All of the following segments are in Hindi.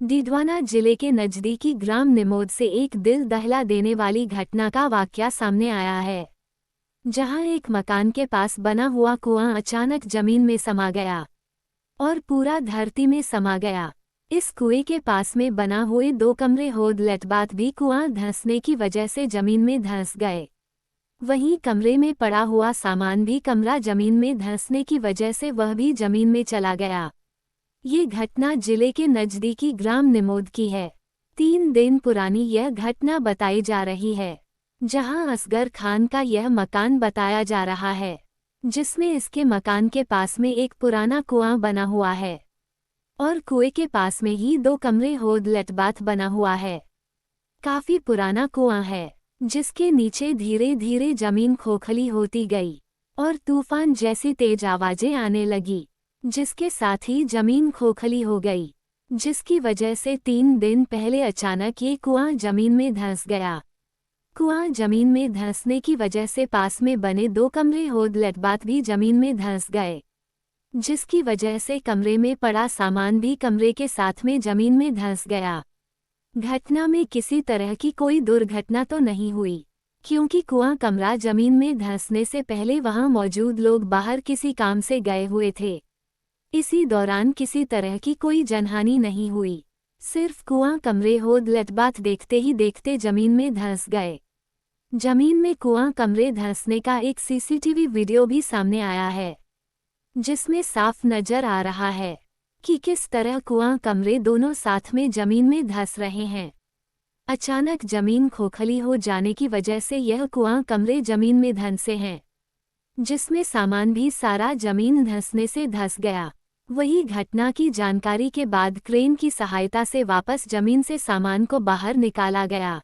डीडवाना जिले के नजदीकी ग्राम निमोद से एक दिल दहला देने वाली घटना का वाकया सामने आया है, जहां एक मकान के पास बना हुआ कुआं अचानक जमीन में समा गया और पूरा धरती में समा गया। इस कुएं के पास में बना हुए 2 कमरे होद लेटबाथ भी कुआं धंसने की वजह से जमीन में धंस गए। वहीं कमरे में पड़ा हुआ सामान भी कमरा जमीन में धंसने की वजह से वह भी जमीन में चला गया। ये घटना जिले के नजदीकी ग्राम निमोद की है। 3 दिन पुरानी यह घटना बताई जा रही है, जहां असगर खान का यह मकान बताया जा रहा है, जिसमें इसके मकान के पास में एक पुराना कुआं बना हुआ है और कुएं के पास में ही 2 कमरे होद लेटबाथ बना हुआ है। काफी पुराना कुआं है, जिसके नीचे धीरे धीरे जमीन खोखली होती गई और तूफान जैसी तेज आवाजें आने लगी, जिसके साथ ही जमीन खोखली हो गई, जिसकी वजह से 3 दिन पहले अचानक ये कुआं जमीन में धंस गया। कुआं जमीन में धंसने की वजह से पास में बने 2 कमरे होद लेटबाथ भी जमीन में धंस गए, जिसकी वजह से कमरे में पड़ा सामान भी कमरे के साथ में जमीन में धंस गया। घटना में किसी तरह की कोई दुर्घटना तो नहीं हुई, क्योंकि कुआं कमरा जमीन में धंसने से पहले वहां मौजूद लोग बाहर किसी काम से गए हुए थे। इसी दौरान किसी तरह की कोई जनहानि नहीं हुई, सिर्फ कुआं कमरे होद लेटबाथ देखते ही देखते जमीन में धंस गए। जमीन में कुआं कमरे धंसने का एक सीसीटीवी वीडियो भी सामने आया है, जिसमें साफ नजर आ रहा है कि किस तरह कुआं कमरे दोनों साथ में जमीन में धंस रहे हैं। अचानक जमीन खोखली हो जाने की वजह से यह कुआं कमरे जमीन में धंसे हैं, जिसमें सामान भी सारा जमीन धंसने से धंस गया। वही घटना की जानकारी के बाद क्रेन की सहायता से वापस जमीन से सामान को बाहर निकाला गया।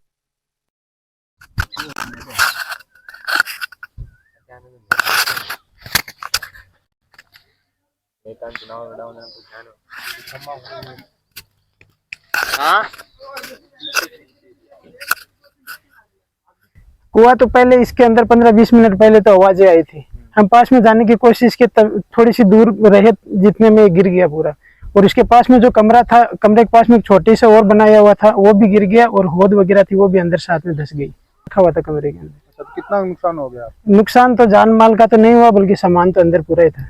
कुआं तो पहले इसके अंदर 15-20 मिनट पहले तो आवाजें आई थी। हम पास में जाने की कोशिश की, तब थोड़ी सी दूर रहे जितने में गिर गया पूरा। और इसके पास में जो कमरा था, कमरे के पास में एक छोटी सा और बनाया हुआ था, वो भी गिर गया और होद वगैरह थी वो भी अंदर साथ में धस गई। रखा हुआ था कमरे के अंदर। तो कितना नुकसान हो गया? नुकसान तो जान माल का तो नहीं हुआ, बल्कि सामान तो अंदर पूरा ही था।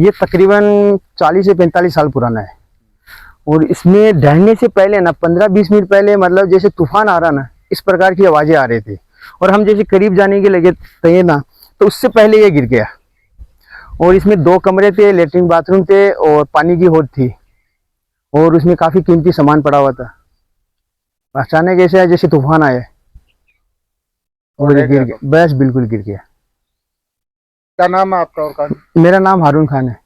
ये तकरीबन 40 से 45 साल पुराना है और इसमें ढहने से पहले ना 15-20 मिनट पहले, मतलब जैसे तूफान आ रहा ना, इस प्रकार की आवाजें आ रही थी और हम जैसे करीब जाने के लगे थे ना, तो उससे पहले ये गिर गया। और इसमें 2 कमरे थे, लेटरिन बाथरूम थे और पानी की होद थी और उसमें काफी कीमती सामान पड़ा हुआ था। अचानक ऐसे है जैसे तूफान आया और ये गिर गया, बस बिल्कुल गिर गया। क्या नाम है आपका? और मेरा नाम हारून खान है।